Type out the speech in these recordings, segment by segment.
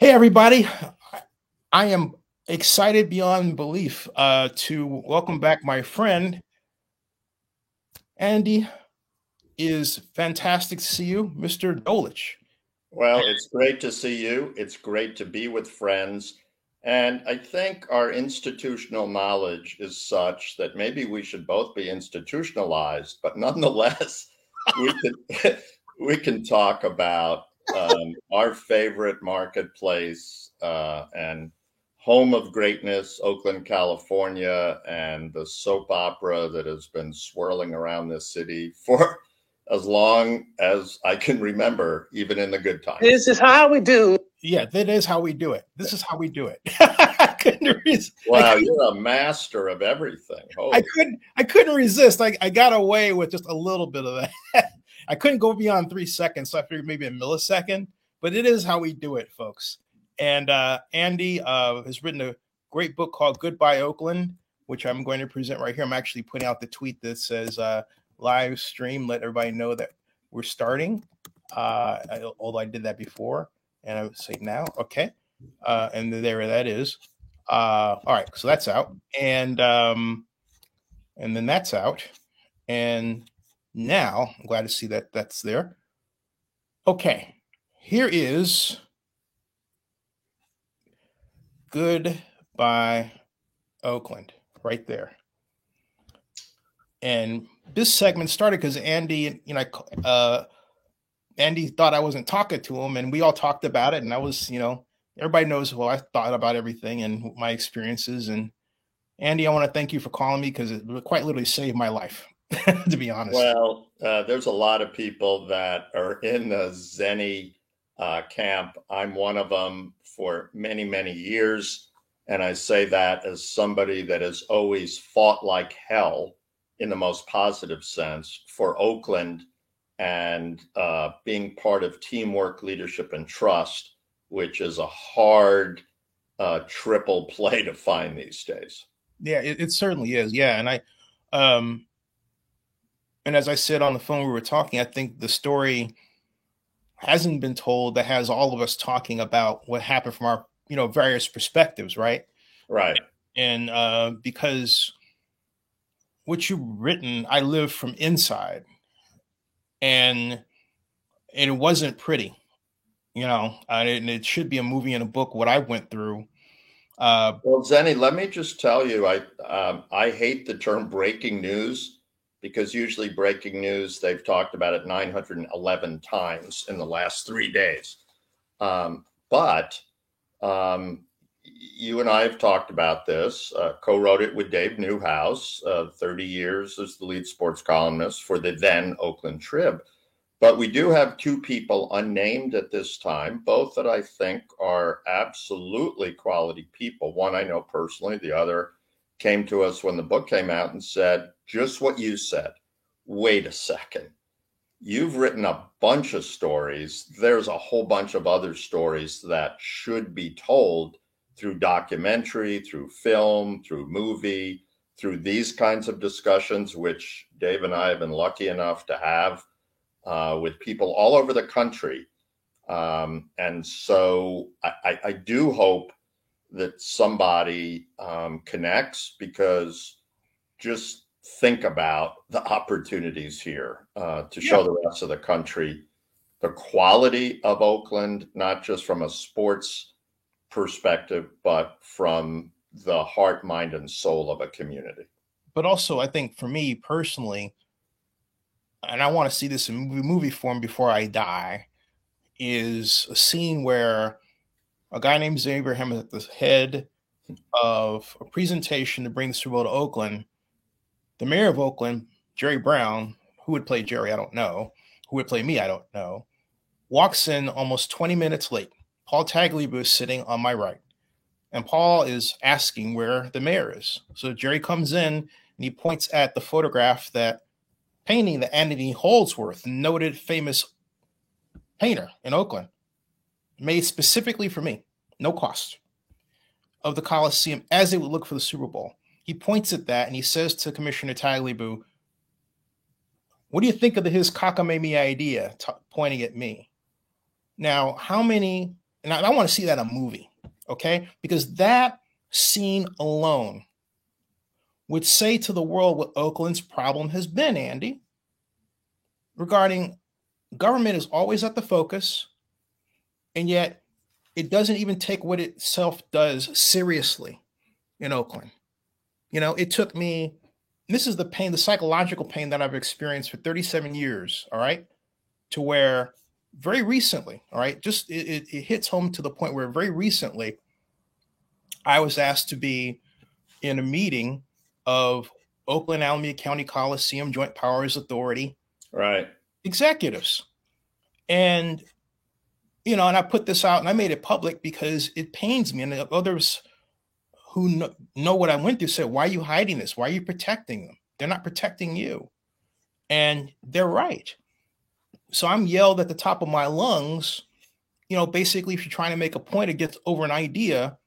Hey, everybody. I am excited beyond belief to welcome back my friend. Andy, is fantastic to see you, Mr. Dolich. Well, it's great to see you. It's great to be with friends. And I think our institutional knowledge is such that maybe we should both be institutionalized, but nonetheless, we can we can talk about our favorite marketplace and home of greatness, Oakland, California, and the soap opera that has been swirling around this city for as long as I can remember, even in the good times. This is how we do. Yeah, that is how we do it. This is how we do it. I couldn't resist. Wow, you're a master of everything. I Holy. couldn't. I couldn't resist. I got away with just a little bit of that. I couldn't go beyond 3 seconds, so I figured maybe a millisecond. But it is how we do it, folks. And Andy has written a great book called Goodbye Oakland, which I'm going to present right here. I'm actually putting out the tweet that says live stream. Let everybody know that we're starting. Although I did that before, and I would say now. Okay, and there that is. All right, so that's out, and then that's out, and now I'm glad to see that that's there. Okay, here is Goodbye Oakland, right there. And this segment started because Andy, Andy thought I wasn't talking to him, and we all talked about it. And I was, everybody knows, well, I thought about everything and my experiences. And Andy, I want to thank you for calling me because it quite literally saved my life, to be honest. Well, there's a lot of people that are in the Zenny camp. I'm one of them for many, many years. And I say that as somebody that has always fought like hell in the most positive sense for Oakland and being part of teamwork, leadership, and trust, which is a hard triple play to find these days. Yeah, it certainly is. Yeah, and as I said on the phone, we were talking. I think the story hasn't been told that has all of us talking about what happened from our various perspectives, right? Right. And because what you've written, I live from inside, and it wasn't pretty, and it should be a movie and a book. What I went through. Well, Zenny, let me just tell you, I hate the term breaking news because usually breaking news, they've talked about it 911 times in the last 3 days. But you and I have talked about this, co-wrote it with Dave Newhouse, 30 years as the lead sports columnist for the then Oakland Trib. But we do have two people unnamed at this time, both that I think are absolutely quality people. One I know personally, the other came to us when the book came out and said, just what you said. Wait a second. You've written a bunch of stories. There's a whole bunch of other stories that should be told through documentary, through film, through movie, through these kinds of discussions, which Dave and I have been lucky enough to have with people all over the country. And so I do hope that somebody connects, because just think about the opportunities here to show the rest of the country the quality of Oakland, not just from a sports perspective, but from the heart, mind, and soul of a community. But also, I think for me personally, and I want to see this in movie form before I die, is a scene where a guy named Abraham is at the head of a presentation to bring the Super Bowl to Oakland. The mayor of Oakland, Jerry Brown, who would play Jerry, I don't know. Who would play me, I don't know. Walks in almost 20 minutes late. Paul Tagliabue is sitting on my right. And Paul is asking where the mayor is. So Jerry comes in and he points at the photograph that painting that Anthony Holdsworth, noted famous painter in Oakland, made specifically for me, no cost, of the Coliseum as they would look for the Super Bowl. He points at that and he says to Commissioner Tagliabue, what do you think of his cockamamie idea, pointing at me? Now, how many And I want to see that in a movie, okay? Because that scene alone would say to the world what Oakland's problem has been, Andy, regarding government is always at the focus, and yet it doesn't even take what itself does seriously in Oakland. It took me, this is the pain, the psychological pain that I've experienced for 37 years, all right, to where very recently, all right, just it hits home to the point where very recently I was asked to be in a meeting of Oakland Alameda County Coliseum Joint Powers Authority executives. And, and I put this out and I made it public because it pains me. And others who know what I went through said, why are you hiding this? Why are you protecting them? They're not protecting you. And they're right. So I'm yelled at the top of my lungs, basically if you're trying to make a point or get over an idea,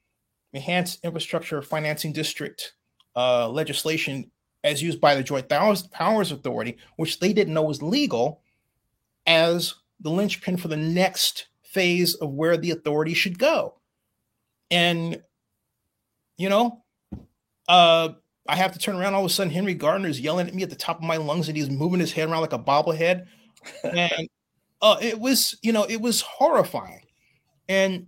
enhanced infrastructure financing district legislation as used by the Joint Powers Authority, which they didn't know was legal, as the linchpin for the next phase of where the authority should go. And, I have to turn around. All of a sudden, Henry Gardner is yelling at me at the top of my lungs, and he's moving his head around like a bobblehead. And it was horrifying. And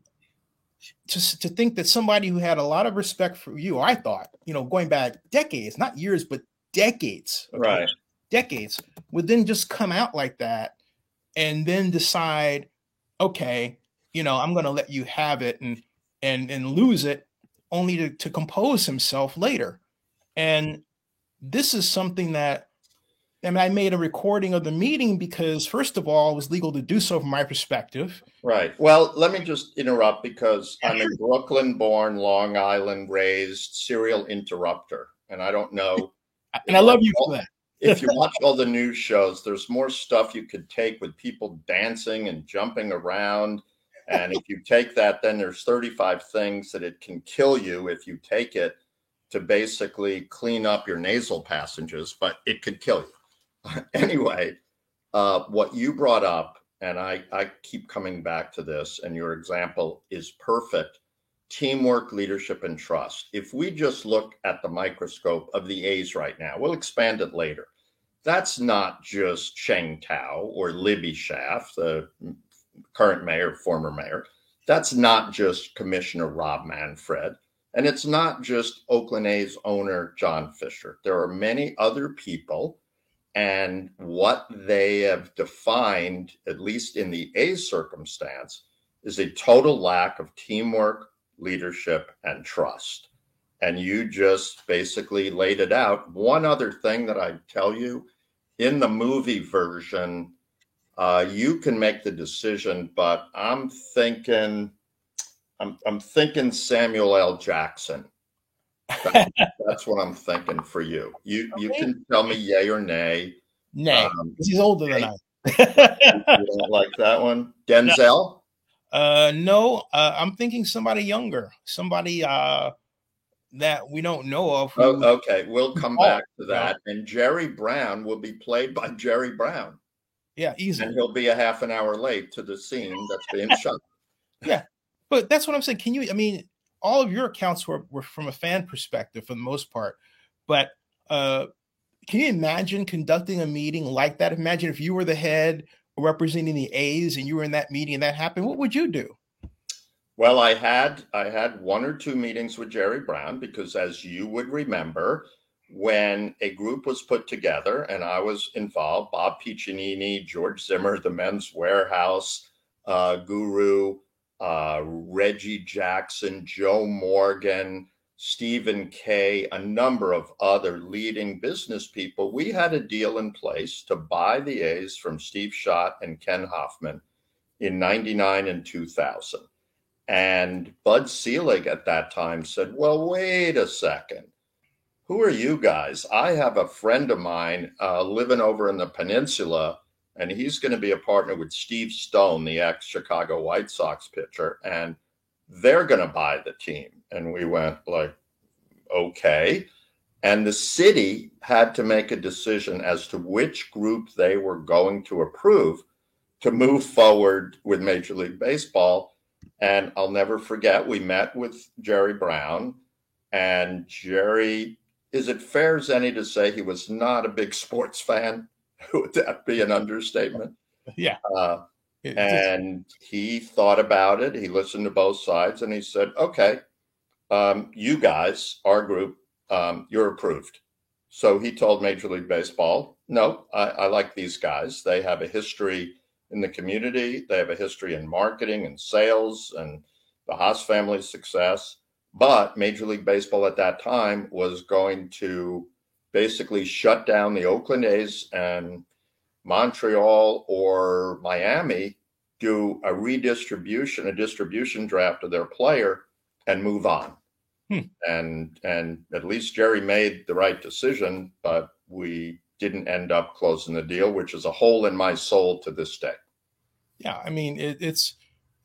to think that somebody who had a lot of respect for you, I thought, going back decades, not years, but decades, right? Decades, would then just come out like that and then decide, okay, I'm going to let you have it and lose it, only to compose himself later. And this is something that, I made a recording of the meeting because, first of all, it was legal to do so from my perspective. Right. Well, let me just interrupt because I'm a Brooklyn-born, Long Island raised serial interrupter, and I don't know. And I love you for that. If you watch all the news shows, there's more stuff you could take with people dancing and jumping around. And if you take that, then there's 35 things that it can kill you if you take it to basically clean up your nasal passages, but it could kill you. Anyway, what you brought up, and I keep coming back to this, and your example is perfect. Teamwork, leadership, and trust. If we just look at the microscope of the A's right now, we'll expand it later. That's not just Cheng Tao or Libby Schaaf, the current mayor, former mayor. That's not just Commissioner Rob Manfred. And it's not just Oakland A's owner, John Fisher. There are many other people, and what they have defined, at least in the A's circumstance, is a total lack of teamwork, leadership, and trust. And you just basically laid it out. One other thing that I'd tell you, in the movie version, you can make the decision, but I'm thinking Samuel L. Jackson. That's what I'm thinking for you. You can tell me yay or nay. Nay, he's older than I. You don't like that one? Denzel? No, I'm thinking somebody younger, somebody that we don't know of. Okay, we'll come back to that. And Jerry Brown will be played by Jerry Brown. Yeah, easily. And he'll be a half an hour late to the scene that's being shot. Yeah, but that's what I'm saying. All of your accounts were from a fan perspective for the most part, but can you imagine conducting a meeting like that? Imagine if you were the head representing the A's and you were in that meeting and that happened. What would you do? Well, I had one or two meetings with Jerry Brown because, as you would remember, when a group was put together and I was involved, Bob Piccinini, George Zimmer, the Men's Warehouse, Guru, Reggie Jackson, Joe Morgan, Stephen Kay, a number of other leading business people, we had a deal in place to buy the A's from Steve Schott and Ken Hoffman in 99 and 2000. And Bud Selig at that time said, well, wait a second. Who are you guys? I have a friend of mine living over in the peninsula, and he's going to be a partner with Steve Stone, the ex-Chicago White Sox pitcher, and they're going to buy the team. And we went like, okay. And the city had to make a decision as to which group they were going to approve to move forward with Major League Baseball. And I'll never forget, we met with Jerry Brown, and Jerry, is it fair, Zenny, to say he was not a big sports fan? Would that be an understatement? Yeah. Uh, and he thought about it. He listened to both sides, and he said, okay, you guys, our group, you're approved. So he told Major League Baseball, no, I like these guys. They have a history in the community. They have a history in marketing and sales and the Haas family's success. But Major League Baseball at that time was going to basically shut down the Oakland A's and Montreal or Miami, do a redistribution, a distribution draft of their player and move on. And at least Jerry made the right decision, but we didn't end up closing the deal, which is a hole in my soul to this day. Yeah, I mean, it's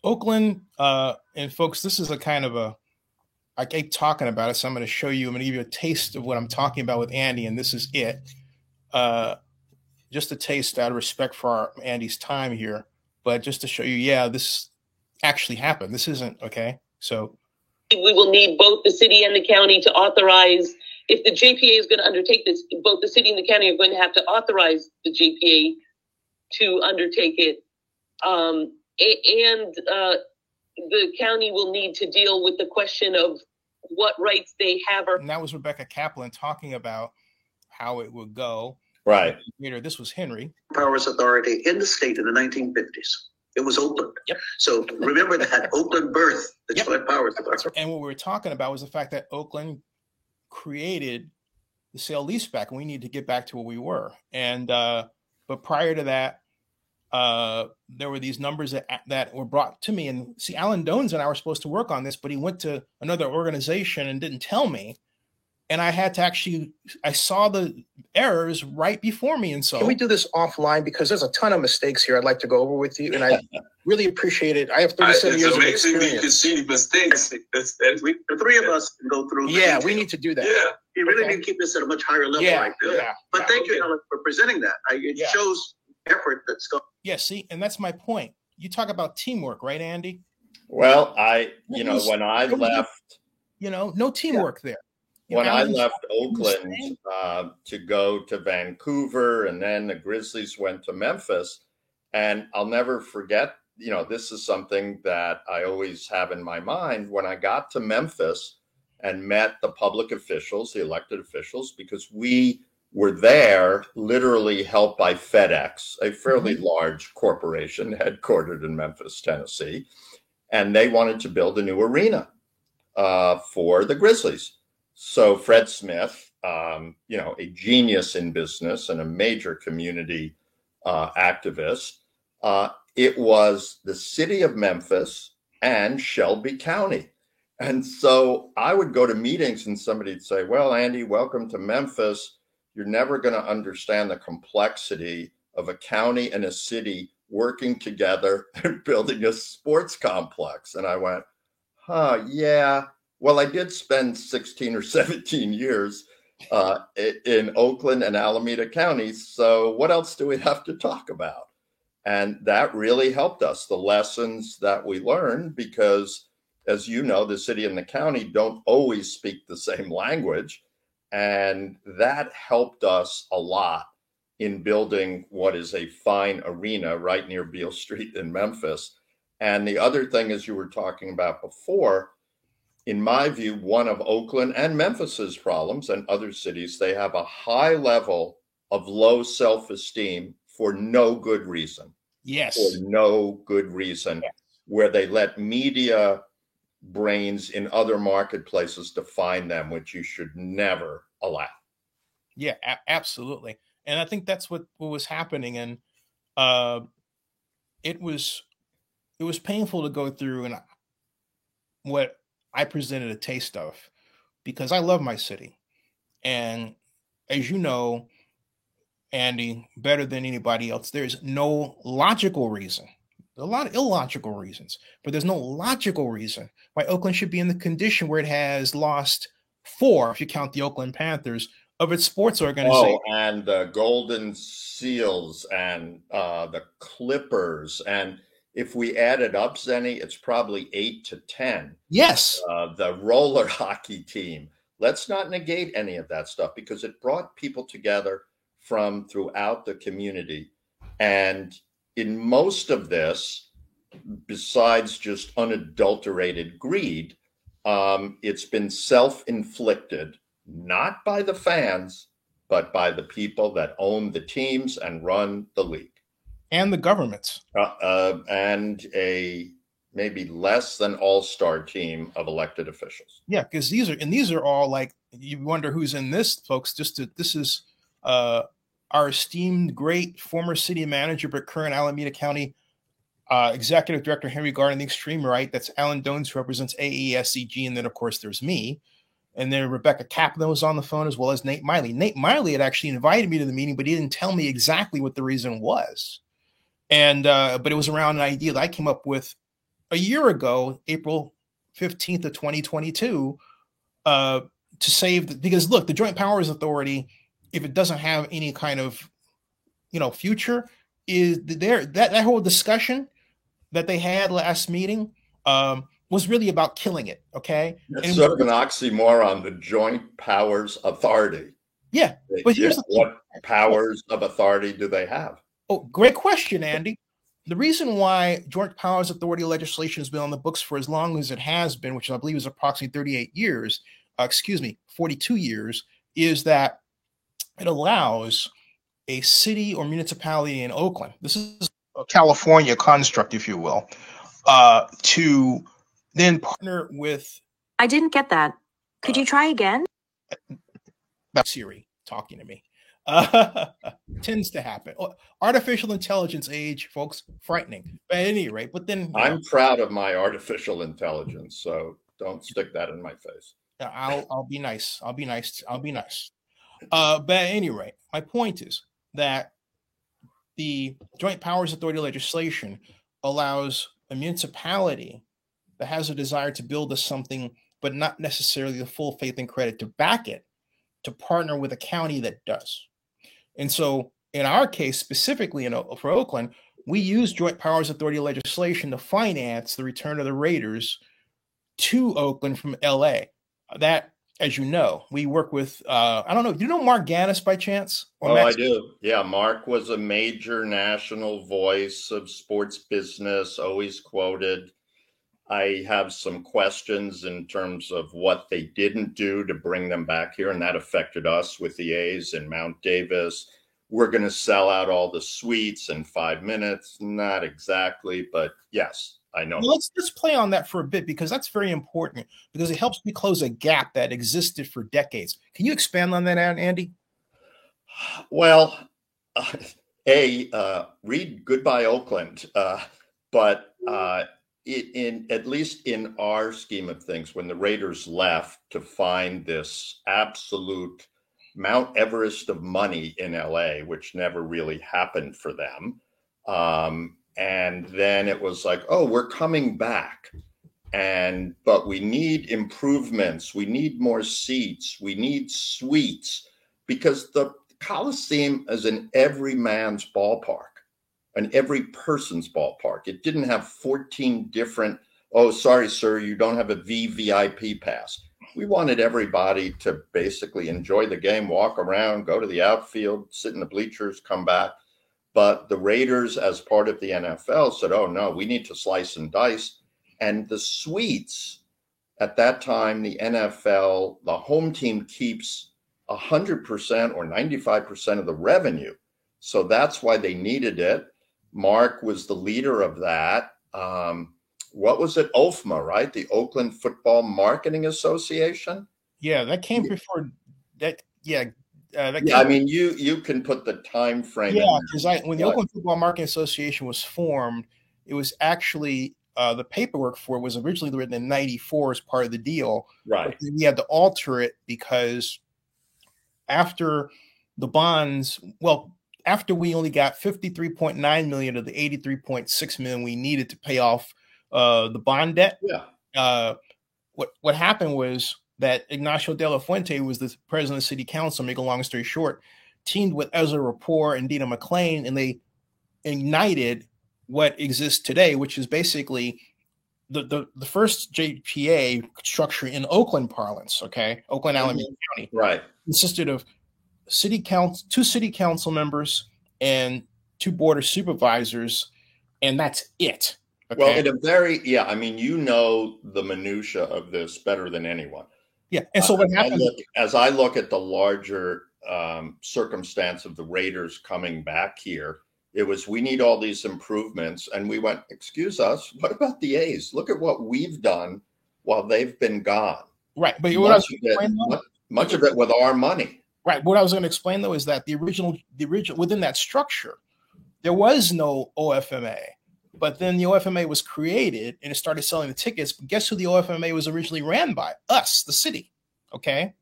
Oakland, and folks, this is a kind of a, I keep talking about it, so I'm going to show you, I'm going to give you a taste of what I'm talking about with Andy, and this is it. Just a taste out of respect for Andy's time here, but just to show you, yeah, this actually happened. This isn't, okay, so. We will need both the city and the county to authorize, if the JPA is going to undertake this, both the city and the county are going to have to authorize the JPA to undertake it. And the county will need to deal with the question of what rights they have. And that was Rebecca Kaplan talking about how it would go. Right. This was Henry. Powers Authority in the state in the 1950s. It was Oakland. Yep. So remember that Oakland birth, the Joint Powers Authority. And what we were talking about was the fact that Oakland created the sale leaseback, and we need to get back to where we were. And but prior to that, there were these numbers that were brought to me. And see, Alan Dones and I were supposed to work on this, but he went to another organization and didn't tell me. And I had to actually, I saw the errors right before me. And so can we do this offline? Because there's a ton of mistakes here I'd like to go over with you. And I really appreciate it. I have 37 years of experience. It's amazing that you can see mistakes. The three of us can go through. Yeah, we need to do that. Yeah. You really need to keep this at a much higher level. But thank you, Alan, for presenting that. It shows effort that's going. Yeah, see, and that's my point. You talk about teamwork, right, Andy? Well, when I left, no teamwork there. When I left Oakland to go to Vancouver, and then the Grizzlies went to Memphis, and I'll never forget, this is something that I always have in my mind. When I got to Memphis and met the public officials, the elected officials, because we were there literally helped by FedEx, a fairly large corporation headquartered in Memphis, Tennessee, and they wanted to build a new arena for the Grizzlies. So Fred Smith, a genius in business and a major community activist, it was the city of Memphis and Shelby County. And so I would go to meetings and somebody'd say, well, Andy, welcome to Memphis. You're never going to understand the complexity of a county and a city working together and building a sports complex. And I went, yeah. Well, I did spend 16 or 17 years in Oakland and Alameda counties. So what else do we have to talk about? And that really helped us, the lessons that we learned, because, as you know, the city and the county don't always speak the same language. And that helped us a lot in building what is a fine arena right near Beale Street in Memphis. And the other thing, as you were talking about before, in my view, one of Oakland and Memphis's problems, and other cities, they have a high level of low self-esteem for no good reason. Yes. For no good reason, where they let media brains in other marketplaces define them, which you should never allow. Yeah, absolutely. And I think that's what was happening. And it was painful to go through, and what I presented a taste of, because I love my city. And as you know, Andy, better than anybody else, there's no logical reason. There's a lot of illogical reasons, but there's no logical reason why Oakland should be in the condition where it has lost 4, if you count the Oakland Panthers, of its sports organization. Oh, and the Golden Seals and the Clippers. And if we added up, Zenny, it's probably 8 to 10. Yes. The roller hockey team. Let's not negate any of that stuff because it brought people together from throughout the community. And in most of this, besides just unadulterated greed, it's been self-inflicted, not by the fans, but by the people that own the teams and run the league. And the governments. And a maybe less than all-star team of elected officials. Yeah, because these are all like, you wonder who's in this, folks. This is our esteemed, great former city manager, but current Alameda County Executive Director Henry Gardner, the extreme right. That's Alan Dones, who represents AESCG, and then of course there's me, and then Rebecca Kaplan was on the phone, as well as Nate Miley. Nate Miley had actually invited me to the meeting, but he didn't tell me exactly what the reason was. And but it was around an idea that I came up with a year ago, April 15th of 2022, to save because look, the Joint Powers Authority, if it doesn't have any kind of future, is there that whole discussion that they had last meeting was really about killing it. Okay, it's sort of an oxymoron. The Joint Powers Authority. Yeah, but here's what powers of authority do they have? Oh, great question, Andy. The reason why Joint Powers Authority legislation has been on the books for as long as it has been, which I believe is approximately 42 years, is that it allows a city or municipality in Oakland, this is a California construct, if you will, to then partner with... I didn't get that. Could you try again? That's Siri talking to me. Tends to happen. Artificial intelligence age, folks, frightening. But at any rate, but then I'm proud of my artificial intelligence, so don't stick that in my face. I'll be nice. I'll be nice. But at any rate, my point is that the Joint Powers Authority legislation allows a municipality that has a desire to build something, but not necessarily the full faith and credit to back it, to partner with a county that does. And so in our case, specifically for Oakland, we use Joint Powers Authority legislation to finance the return of the Raiders to Oakland from LA. That, as you know, we work with, I don't know, do you know Mark Gannis by chance? I do. Yeah, Mark was a major national voice of sports business, always quoted. I have some questions in terms of what they didn't do to bring them back here, and that affected us with the A's in Mount Davis. We're going to sell out all the suites in 5 minutes. Not exactly, but yes, I know. Well, let's play on that for a bit, because that's very important, because it helps me close a gap that existed for decades. Can you expand on that, Andy? Well, read Goodbye Oakland, but in at least in our scheme of things, when the Raiders left to find this absolute Mount Everest of money in LA, which never really happened for them, and then it was like, oh, we're coming back, but we need improvements, we need more seats, we need suites, because the Coliseum is in every man's ballpark. And every person's ballpark. It didn't have 14 different, oh, sorry, sir, you don't have a VVIP pass. We wanted everybody to basically enjoy the game, walk around, go to the outfield, sit in the bleachers, come back. But the Raiders, as part of the NFL, said, oh, no, we need to slice and dice. And the suites, at that time, the NFL, the home team keeps 100% or 95% of the revenue. So that's why they needed it. Mark was the leader of that. What was it? OFMA, right? The Oakland Football Marketing Association. Yeah, that came before that. Yeah. I mean, you can put the time frame. Yeah, because when the Oakland Football Marketing Association was formed, it was actually the paperwork for it was originally written in '94 as part of the deal. Right. But we had to alter it because after the bonds, after we only got $53.9 million of the $83.6 million we needed to pay off the bond debt. Yeah. What happened was that Ignacio de la Fuente, who was the president of the city council, make a long story short, teamed with Ezra Rapport and Dina McClain, and they ignited what exists today, which is basically the first JPA structure in Oakland parlance, okay? Oakland, Alameda County. Right. Consisted of two city council members and 2 board of supervisors, and that's it. Okay? Well, I mean, the minutia of this better than anyone. Yeah. And so what happened? As I look at the larger circumstance of the Raiders coming back here, it was, we need all these improvements. And we went, excuse us, what about the A's? Look at what we've done while they've been gone. Right. But much of it with our money. Right. What I was going to explain, though, is that the original within that structure, there was no OFMA. But then the OFMA was created and it started selling the tickets. But guess who the OFMA was originally ran by? Us, the city. Okay.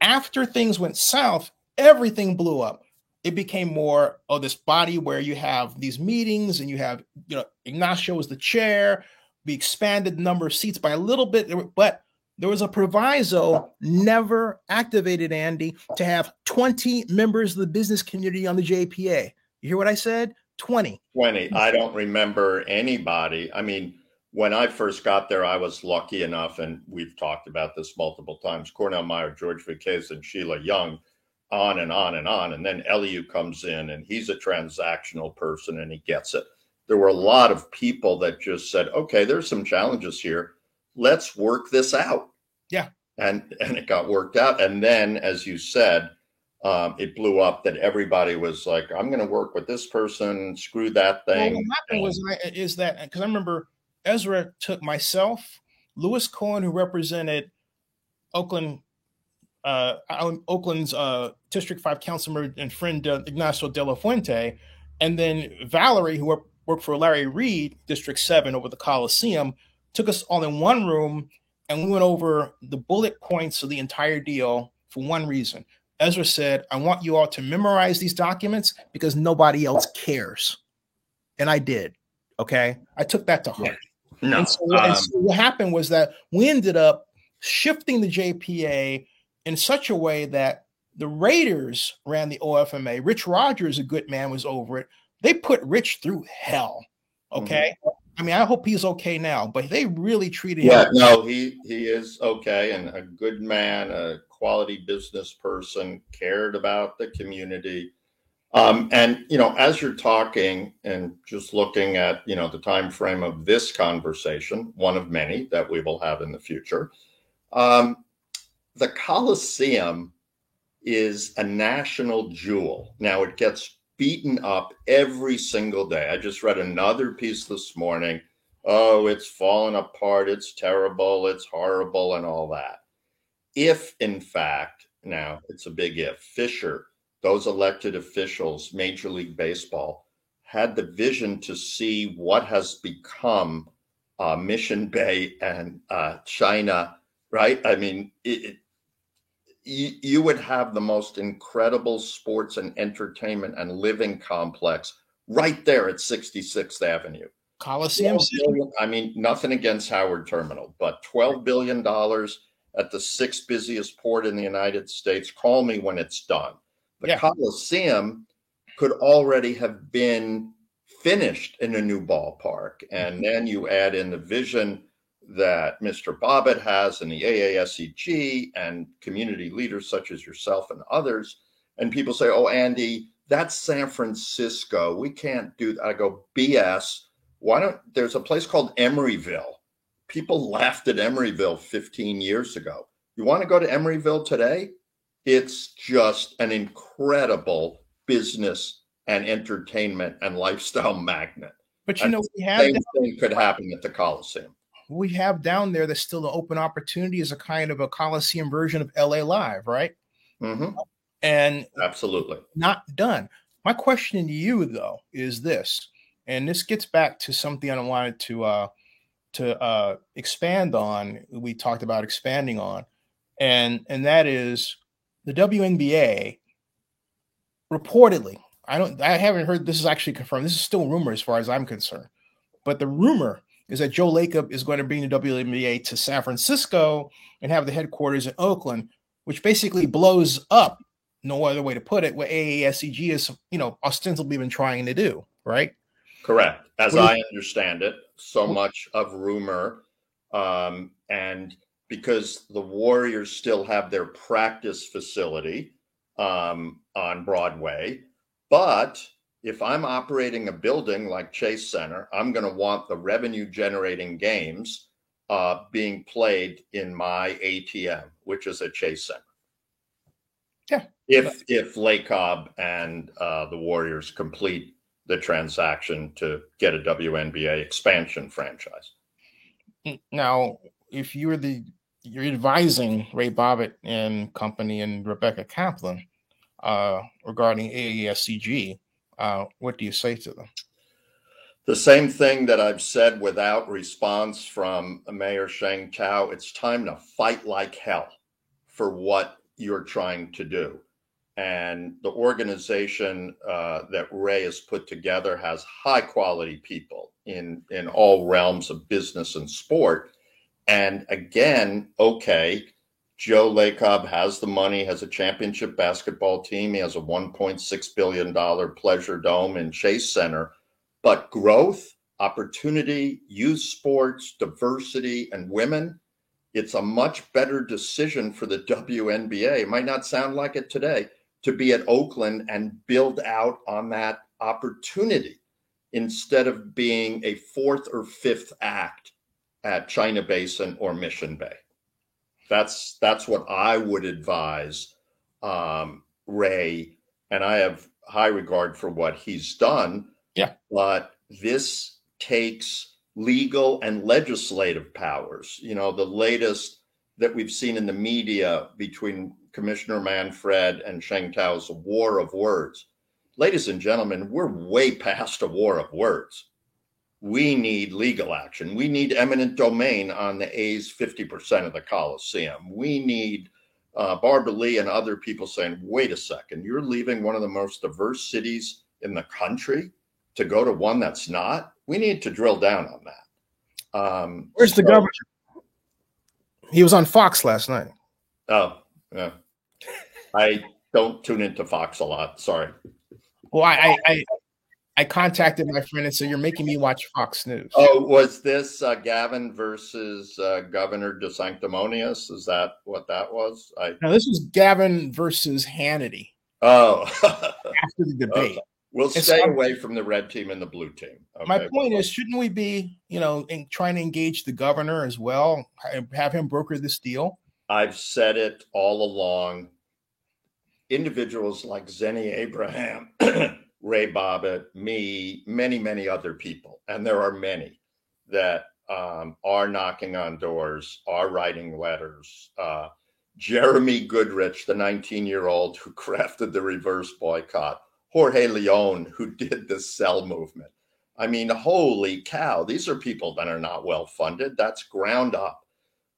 After things went south, everything blew up. It became more of this body where you have these meetings and you have, Ignacio was the chair. We expanded the number of seats by a little bit, but there was a proviso never activated, Andy, to have 20 members of the business community on the JPA. You hear what I said? 20. I don't remember anybody. I mean, when I first got there, I was lucky enough, and we've talked about this multiple times, Cornell Meyer, George Viquez, and Sheila Young, on and on and on. And then Eliu comes in, and he's a transactional person, and he gets it. There were a lot of people that just said, okay, there's some challenges here. Let's work this out. Yeah. And it got worked out. And then, as you said, it blew up that everybody was like, I'm going to work with this person, screw that thing. Well, what happened is that, because I remember Ezra took myself, Louis Cohen, who represented Oakland's District 5 councilman and friend Ignacio de la Fuente, and then Valerie, who worked for Larry Reed, District 7 over the Coliseum, took us all in one room, and we went over the bullet points of the entire deal for one reason. Ezra said, I want you all to memorize these documents because nobody else cares. And I did. Okay. I took that to heart. Yeah. No. And so what happened was that we ended up shifting the JPA in such a way that the Raiders ran the OFMA. Rich Rogers, a good man, was over it. They put Rich through hell. Okay. Mm-hmm. I mean, I hope he's okay now, but they really treated him. Yeah, no, he is okay, and a good man, a quality business person, cared about the community. And, as you're talking and just looking at, the time frame of this conversation, one of many that we will have in the future, the Coliseum is a national jewel. Now, it gets beaten up every single day. I just read another piece this morning. Oh, it's fallen apart. It's terrible. It's horrible and all that. If, in fact, now it's a big if, Fisher, those elected officials, Major League Baseball, had the vision to see what has become Mission Bay and China, right? I mean, you would have the most incredible sports and entertainment and living complex right there at 66th Avenue. Coliseum. I mean, nothing against Howard Terminal, but $12 billion at the 6th busiest port in the United States. Call me when it's done. The Coliseum could already have been finished in a new ballpark. And then you add in the vision that Mr. Bobbitt has and the AASEG and community leaders such as yourself and others. And people say, oh, Andy, that's San Francisco. We can't do that. I go, BS. There's a place called Emeryville. People laughed at Emeryville 15 years ago. You want to go to Emeryville today? It's just an incredible business and entertainment and lifestyle magnet. But we have same thing could happen at the Coliseum. We have down there that's still an open opportunity as a kind of a Coliseum version of LA Live, right? Mm-hmm. And absolutely not done. My question to you, though, is this, and this gets back to something I wanted to expand on. We talked about expanding on, and that is the WNBA. Reportedly, I haven't heard this is actually confirmed. This is still rumor as far as I'm concerned, but the rumor is that Joe Lacob is going to bring the WNBA to San Francisco and have the headquarters in Oakland, which basically blows up, no other way to put it, what AASEG is, ostensibly been trying to do, right? Correct. As I understand it, so much of rumor, and because the Warriors still have their practice facility on Broadway, but if I'm operating a building like Chase Center, I'm going to want the revenue-generating games being played in my ATM, which is at Chase Center. Yeah. If Lake Cobb and the Warriors complete the transaction to get a WNBA expansion franchise. Now, if you're advising Ray Bobbitt and company and Rebecca Kaplan regarding AESCG, what do you say to them? The same thing that I've said without response from Mayor Sheng Tao. It's time to fight like hell for what you're trying to do. And the organization that Ray has put together has high quality people in all realms of business and sport. And again, okay, Joe Lacob has the money, has a championship basketball team. He has a $1.6 billion pleasure dome in Chase Center. But growth, opportunity, youth sports, diversity, and women, it's a much better decision for the WNBA. It might not sound like it today, to be at Oakland and build out on that opportunity instead of being a fourth or fifth act at China Basin or Mission Bay. That's what I would advise Ray, and I have high regard for what he's done. Yeah. But this takes legal and legislative powers. You know, the latest that we've seen in the media between Commissioner Manfred and Sheng Tao is a war of words. Ladies and gentlemen, we're way past a war of words. We need legal action. We need eminent domain on the A's 50% of the Coliseum. We need Barbara Lee and other people saying, wait a second, you're leaving one of the most diverse cities in the country to go to one that's not? We need to drill down on that. Where's the governor? He was on Fox last night. Oh, yeah. I don't tune into Fox a lot. Sorry. Well, I contacted my friend and said, you're making me watch Fox News. Oh, was this Gavin versus Governor DeSanctimonious? Is that what that was? No, this was Gavin versus Hannity. Oh. After the debate. Okay. We'll stay away from the red team and the blue team. Okay. My point is, shouldn't we be, trying to engage the governor as well, have him broker this deal? I've said it all along. Individuals like Zenny Abraham, Ray Bobbitt, me, many, many other people, and there are many that are knocking on doors, are writing letters. Jeremy Goodrich, the 19-year-old who crafted the reverse boycott. Jorge Leon, who did the Sell movement. I mean, holy cow, these are people that are not well funded. That's ground up,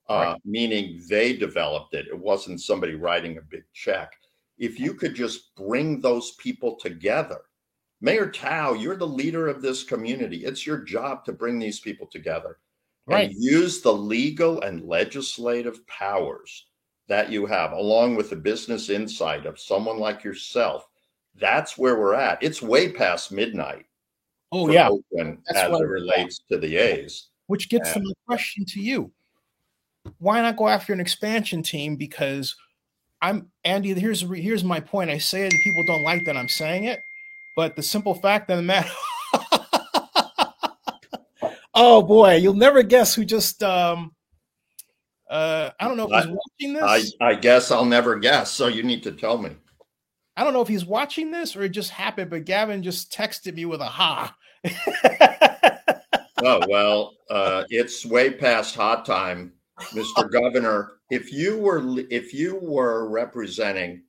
right. Meaning they developed it. It wasn't somebody writing a big check. If you could just bring those people together. Mayor Tao, you're the leader of this community. It's your job to bring these people together. Right. And use the legal and legislative powers that you have, along with the business insight of someone like yourself. That's where we're at. It's way past midnight. Oh, yeah. Oakland, as it relates to the A's. Which gets to my question to you. Why not go after an expansion team? Because Andy, here's my point. I say it and people don't like that I'm saying it. But the simple fact of the matter. Oh, boy. You'll never guess who just I don't know if he's watching this. I guess I'll never guess. So you need to tell me. I don't know if he's watching this or it just happened, but Gavin just texted me with a ha. Oh, well, it's way past hot time, Mr. Governor. If you were representing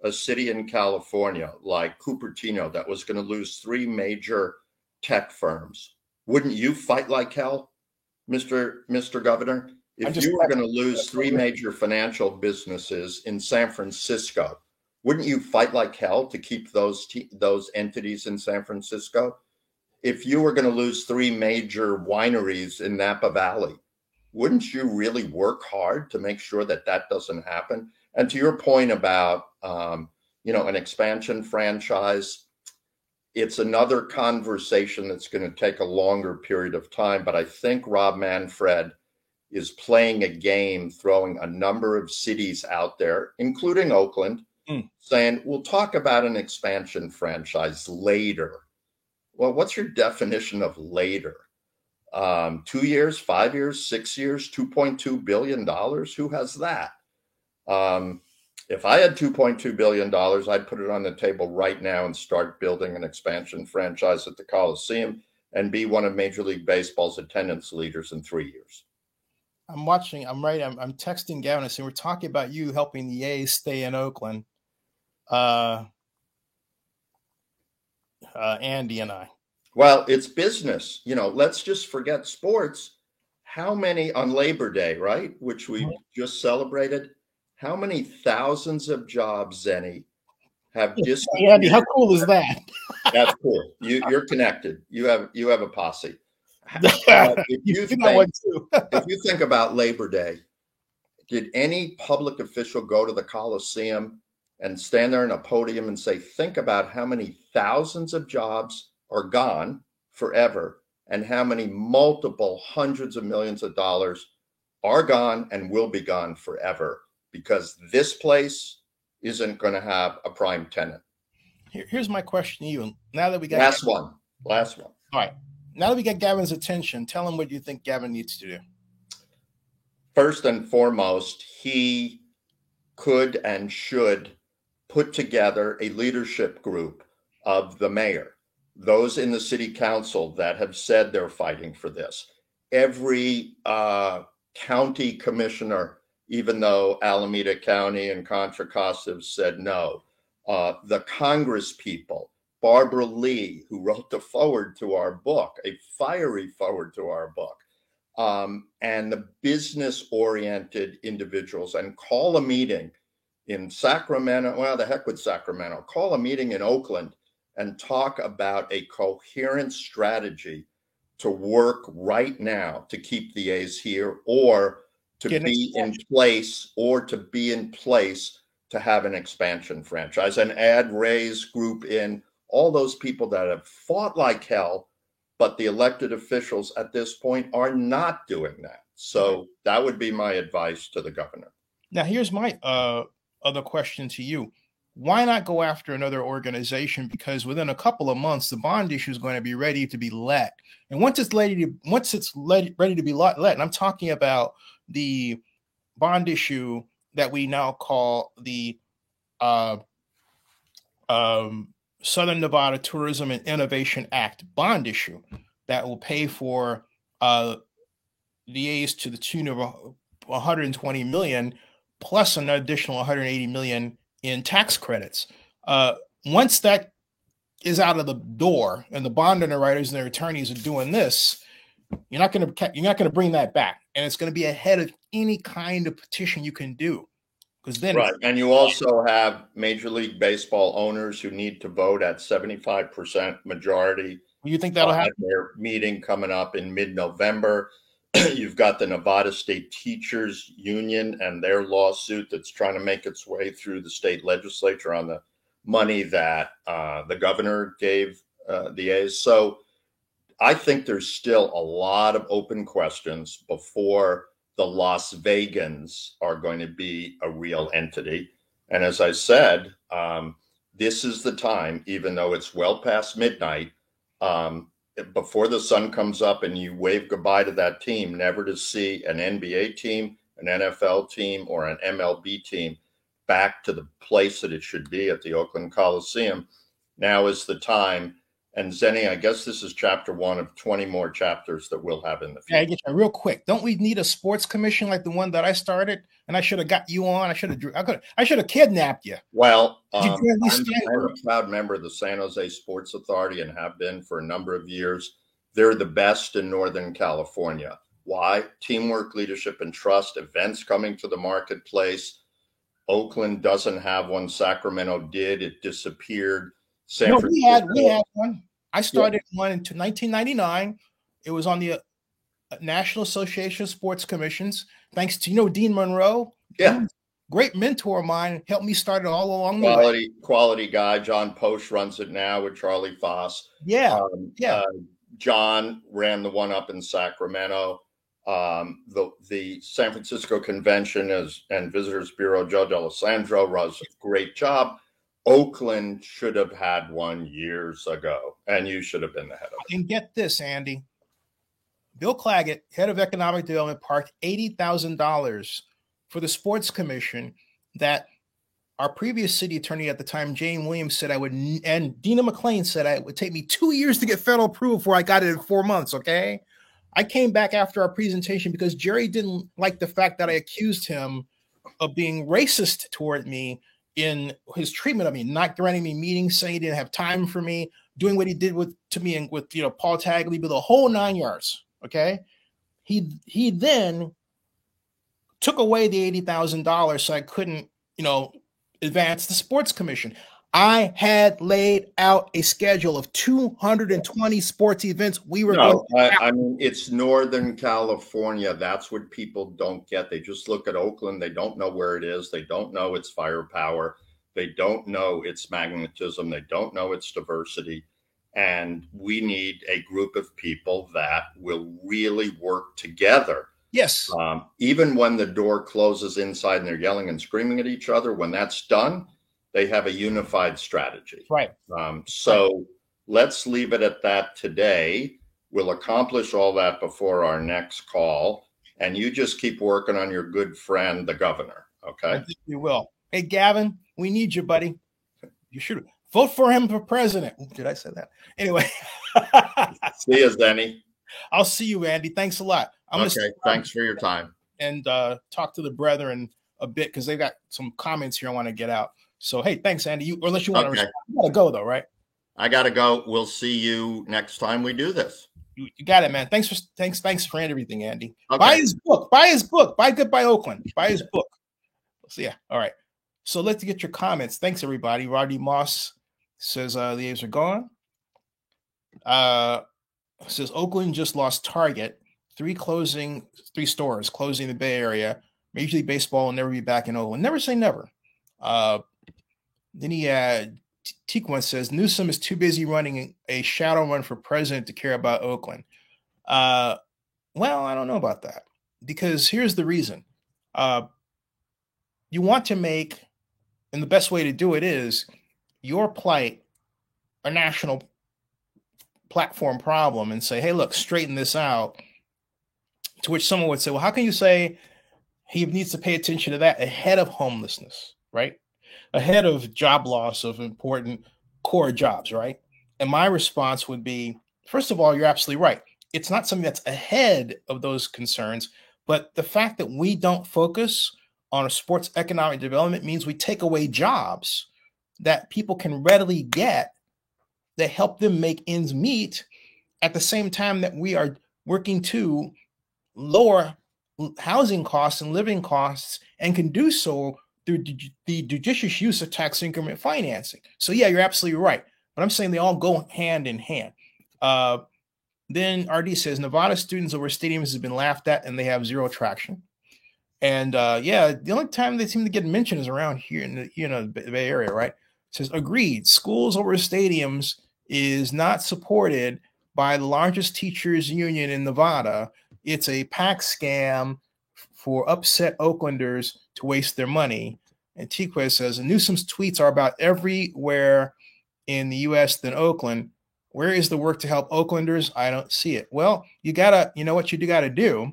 a city in California like Cupertino that was going to lose 3 major tech firms, wouldn't you fight like hell, Mr. Governor? If you were going to lose 3 major financial businesses in San Francisco, wouldn't you fight like hell to keep those entities in San Francisco? If you were going to lose 3 major wineries in Napa Valley, wouldn't you really work hard to make sure that doesn't happen? And to your point about, an expansion franchise, it's another conversation that's going to take a longer period of time. But I think Rob Manfred is playing a game, throwing a number of cities out there, including Oakland, saying, we'll talk about an expansion franchise later. Well, what's your definition of later? 2 years, 5 years, 6 years, $2.2 billion? Who has that? If I had $2.2 billion, I'd put it on the table right now and start building an expansion franchise at the Coliseum and be one of Major League Baseball's attendance leaders in 3 years. I'm texting Gavin and saying, we're talking about you helping the A's stay in Oakland. Andy and I. Well, it's business. Let's just forget sports. How many on Labor Day, right? Which we just celebrated. How many thousands of jobs, Zenny, have disappeared? Hey, Andy, how cool is that? That's cool. You're connected. You have a posse. If you think about Labor Day, did any public official go to the Coliseum and stand there on a podium and say, think about how many thousands of jobs are gone forever and how many multiple hundreds of millions of dollars are gone and will be gone forever because this place isn't going to have a prime tenant. Here's my question to you. Now that we got last one. All right. Now that we got Gavin's attention, tell him what you think Gavin needs to do. First and foremost, he could and should put together a leadership group of the mayor, those in the city council that have said they're fighting for this. Every county commissioner, even though Alameda County and Contra Costa have said no. The Congress people, Barbara Lee, who wrote the foreword to our book, a fiery foreword to our book, and the business-oriented individuals, and call a meeting in Sacramento. Well, the heck with Sacramento. Call a meeting in Oakland and talk about a coherent strategy to work right now to keep the A's here or to be in place to have an expansion franchise and add Ray's group in, all those people that have fought like hell, but the elected officials at this point are not doing that. So that would be my advice to the governor. Now, here's my other question to you. Why not go after another organization? Because within a couple of months, the bond issue is going to be ready to be let. And once it's ready to be let, and I'm talking about the bond issue that we now call the Southern Nevada Tourism and Innovation Act bond issue that will pay for the A's to the tune of $120 million plus an additional $180 million in tax credits. Once that is out of the door and the bond underwriters and their attorneys are doing this, you're not going to bring that back, and it's going to be ahead of any kind of petition you can do. Because then, right, and you also have Major League Baseball owners who need to vote at 75% majority. You think that'll happen? Their meeting coming up in mid-November. You've got the Nevada State Teachers Union and their lawsuit that's trying to make its way through the state legislature on the money that the governor gave the A's. So I think there's still a lot of open questions before the Las Vegans are going to be a real entity. And as I said, this is the time, even though it's well past midnight, before the sun comes up and you wave goodbye to that team, never to see an NBA team, an NFL team, or an MLB team back to the place that it should be at the Oakland Coliseum. Now is the time. And Zenny, I guess this is chapter 1 of 20 more chapters that we'll have in the future. Yeah, I get you real quick. Don't we need a sports commission like the one that I started? And I should have got you on. I should have kidnapped you. Well, I'm a proud member of the San Jose Sports Authority and have been for a number of years. They're the best in Northern California. Why? Teamwork, leadership, and trust. Events coming to the marketplace. Oakland doesn't have one. Sacramento did. It disappeared. We had one. I started one in 1999. It was on the National Association of Sports Commissions. Thanks to, Dean Monroe. Yeah. great mentor of mine, helped me start it all along the way. Quality guy. John Post runs it now with Charlie Foss. Yeah. John ran the one up in Sacramento. The San Francisco Convention and Visitors Bureau, Joe D'Alessandro, does a great job. Oakland should have had one years ago, and you should have been the head of it. And get this, Andy. Bill Claggett, head of economic development, parked $80,000 for the sports commission that our previous city attorney at the time, Jane Williams, said I would, and Dina McClain said it would take me 2 years to get federal approval before I got it in 4 months. Okay. I came back after our presentation because Jerry didn't like the fact that I accused him of being racist toward me in his treatment of me, not granting me meetings, saying he didn't have time for me, doing what he did to me and with Paul Tagliabue, the whole 9 yards. Okay. He then took away the $80,000 so I couldn't, advance the sports commission. I had laid out a schedule of 220 sports events. We were I mean, it's Northern California. That's what people don't get. They just look at Oakland. They don't know where it is. They don't know its firepower. They don't know its magnetism. They don't know its diversity. And we need a group of people that will really work together. Yes. Even when the door closes inside and they're yelling and screaming at each other, when that's done, they have a unified strategy. Right. So let's leave it at that today. We'll accomplish all that before our next call. And you just keep working on your good friend, the governor. Okay. I think you will. Hey, Gavin, we need you, buddy. You should vote for him for president. Did I say that? Anyway. See you, Zenny. I'll see you, Andy. Thanks a lot. Okay. Thanks for your time. And talk to the brethren a bit because they've got some comments here I want to get out. So, hey, thanks, Andy. Unless you want to respond. You got to go, though, right? I got to go. We'll see you next time we do this. You got it, man. Thanks for everything, Andy. Okay. Buy his book. Buy Goodbye Oakland. Buy his book. So, yeah. All right. So let's get your comments. Thanks, everybody. Rodney Moss says the A's are gone. Says Oakland just lost Target. 3 stores closing in the Bay Area. Major League Baseball will never be back in Oakland. Never say never. Then Tequan says Newsom is too busy running a shadow run for president to care about Oakland. Well, I don't know about that because here's the reason. You want to make, and the best way to do it is your plight a national platform problem and say, hey, look, straighten this out. To which someone would say, well, how can you say he needs to pay attention to that ahead of homelessness, right? Ahead of job loss of important core jobs, right? And my response would be, first of all, you're absolutely right. It's not something that's ahead of those concerns, but the fact that we don't focus on a sports economic development means we take away jobs that people can readily get that help them make ends meet at the same time that we are working to lower housing costs and living costs and can do so through the judicious use of tax increment financing. So yeah, you're absolutely right. But I'm saying they all go hand in hand. Then RD says Nevada students over stadiums have been laughed at and they have zero traction. And the only time they seem to get mentioned is around here in the Bay Area, right? It says agreed. Schools over stadiums is not supported by the largest teachers union in Nevada. It's a PAC scam for upset Oaklanders to waste their money. And Tiquez says Newsom's tweets are about everywhere in the U.S. than Oakland. Where is the work to help Oaklanders? I don't see it. Well, you know what you got to do?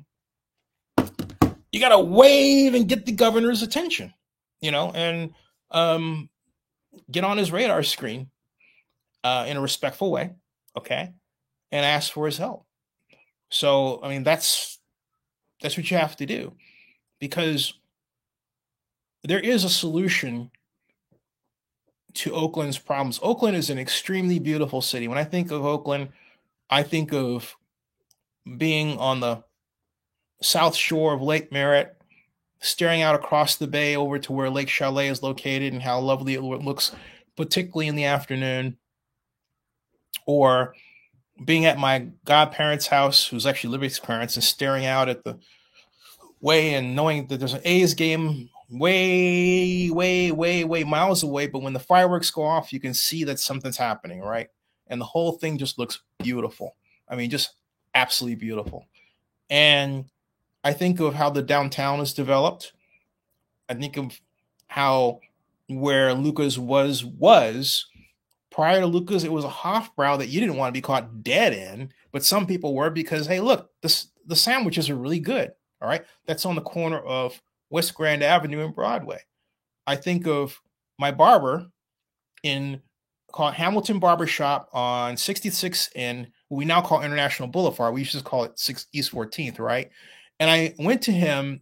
You got to wave and get the governor's attention, and get on his radar screen in a respectful way, okay, and ask for his help. So, I mean, that's what you have to do because there is a solution to Oakland's problems. Oakland is an extremely beautiful city. When I think of Oakland, I think of being on the south shore of Lake Merritt, staring out across the bay over to where Lake Chalet is located and how lovely it looks, particularly in the afternoon, or being at my godparents' house, who's actually Liberty's parents, and staring out at the way and knowing that there's an A's game way, way, way, way miles away. But when the fireworks go off, you can see that something's happening, right? And the whole thing just looks beautiful. I mean, just absolutely beautiful. And I think of how the downtown is developed. I think of how where Lucas was prior to Lucas, it was a Hofbrau that you didn't want to be caught dead in, but some people were because, hey, look, the sandwiches are really good. All right. That's on the corner of West Grand Avenue and Broadway. I think of my barber called Hamilton Barbershop on 66th and what we now call International Boulevard. We used to call it East 14th, right? And I went to him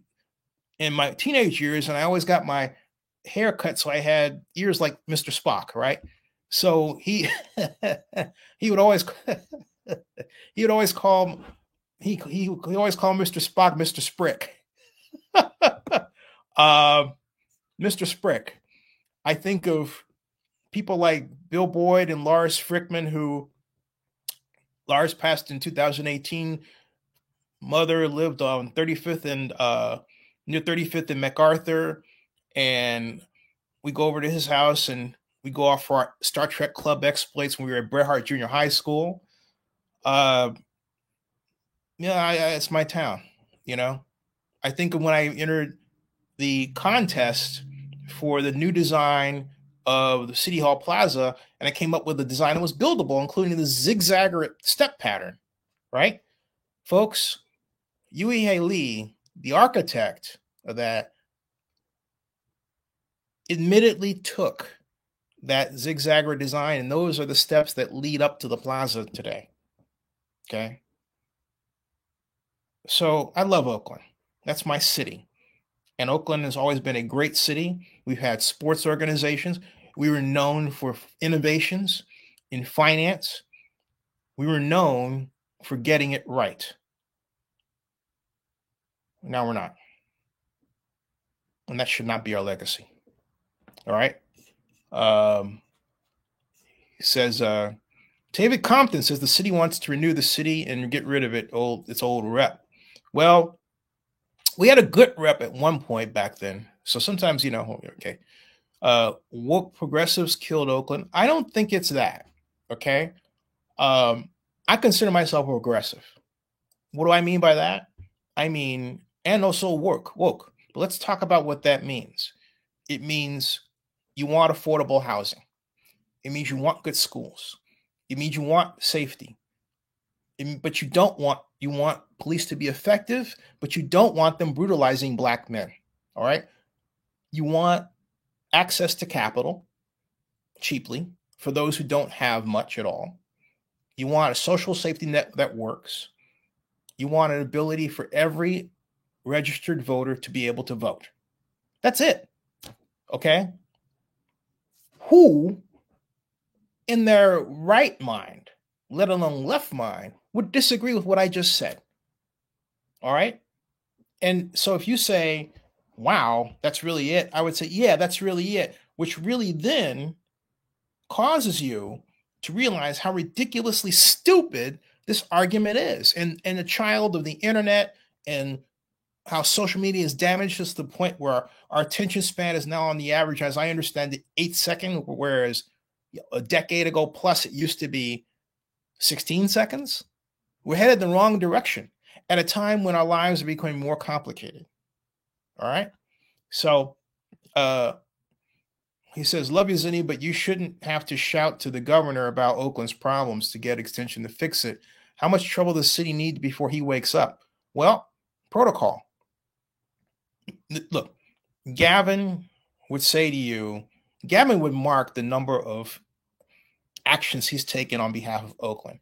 in my teenage years, and I always got my hair cut so I had ears like Mr. Spock, right? So he would always call Mr. Spock Mr. Sprick. Mr. Sprick. I think of people like Bill Boyd and Lars Frickman, who Lars passed in 2018. Mother lived on 35th and near 35th and MacArthur, and we go over to his house and we go off for our Star Trek Club exploits when we were at Bret Harte Junior High School. It's my town, you know. I think of when I entered the contest for the new design of the City Hall Plaza, and I came up with a design that was buildable, including the zigzagger step pattern, right? Folks, Yui Lee, the architect of that, admittedly took that zigzagger design, and those are the steps that lead up to the plaza today. Okay. So I love Oakland. That's my city. And Oakland has always been a great city. We've had sports organizations. We were known for innovations in finance. We were known for getting it right. Now we're not. And that should not be our legacy. All right. He says, David Compton says the city wants to renew the city and get rid of its old rep. Well, we had a good rep at one point back then. So sometimes, okay. Woke progressives killed Oakland. I don't think it's that. Okay. I consider myself a progressive. What do I mean by that? I mean, and also woke. But let's talk about what that means. It means you want affordable housing. It means you want good schools. It means you want safety. But you want police to be effective, but you don't want them brutalizing Black men. All right. You want access to capital cheaply for those who don't have much at all. You want a social safety net that works. You want an ability for every registered voter to be able to vote. That's it. Okay. Who in their right mind, let alone left mind, would disagree with what I just said? All right. And so if you say, wow, that's really it, I would say, yeah, that's really it, which really then causes you to realize how ridiculously stupid this argument is. And a child of the internet and how social media has damaged us to the point where our attention span is now on the average, as I understand it, 8 seconds, whereas a decade ago plus it used to be 16 seconds. We're headed in the wrong direction at a time when our lives are becoming more complicated. All right. So he says, love you, Zinni, but you shouldn't have to shout to the governor about Oakland's problems to get extension to fix it. How much trouble does the city need before he wakes up? Well, protocol. Look, Gavin would say to you, Gavin would mark the number of actions he's taken on behalf of Oakland.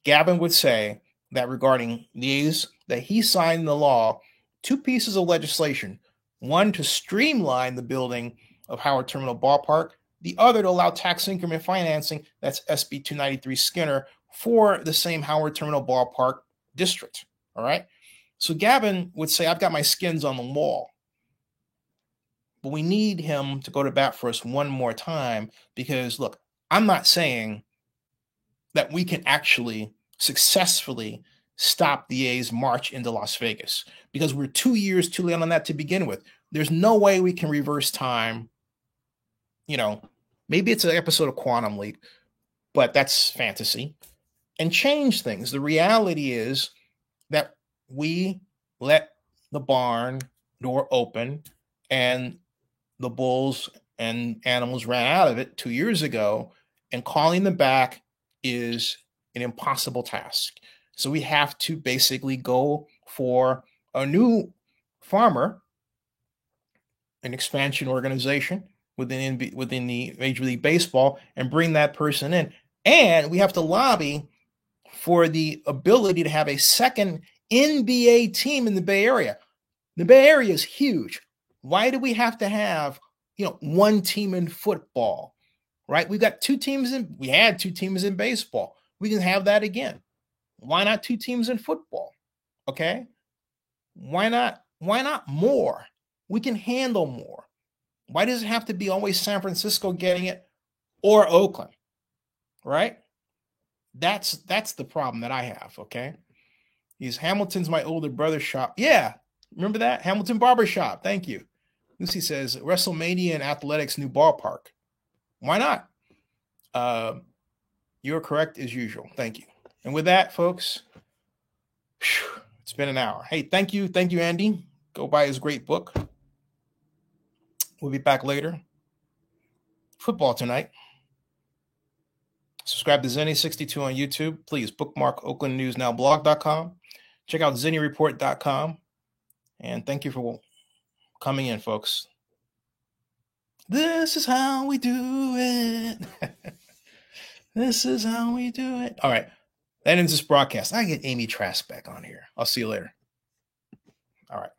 Gavin would say that regarding these, that he signed the law, 2 pieces of legislation, one to streamline the building of Howard Terminal Ballpark, the other to allow tax increment financing, that's SB 293 Skinner, for the same Howard Terminal Ballpark district. All right. So Gavin would say, I've got my skins on the wall. But we need him to go to bat for us one more time because, look, I'm not saying that we can actually successfully stop the A's march into Las Vegas, because we're 2 years too late on that to begin with. There's no way we can reverse time. You know, maybe it's an episode of Quantum Leap, but that's fantasy, and change things. The reality is that we let the barn door open and the bulls and animals ran out of it 2 years ago, and calling them back is an impossible task. So we have to basically go for a new farmer, an expansion organization within the Major League Baseball, and bring that person in. And we have to lobby for the ability to have a second NBA team in the Bay Area. The Bay Area is huge. Why do we have to have, one team in football, right? We had 2 teams in baseball. We can have that again. Why not 2 teams in football? Okay. Why not more? We can handle more. Why does it have to be always San Francisco getting it or Oakland? Right? That's the problem that I have. Okay. Hamilton's my older brother's shop. Yeah. Remember that? Hamilton Barbershop. Thank you. Lucy says WrestleMania and Athletics new ballpark. Why not? You're correct as usual. Thank you. And with that, folks, it's been an hour. Hey, thank you. Thank you, Andy. Go buy his great book. We'll be back later. Football tonight. Subscribe to Zenny62 on YouTube. Please bookmark OaklandNewsNowBlog.com. Check out ZennyReport.com. And thank you for coming in, folks. This is how we do it. This is how we do it. All right. That ends this broadcast. I get Amy Trask back on here. I'll see you later. All right.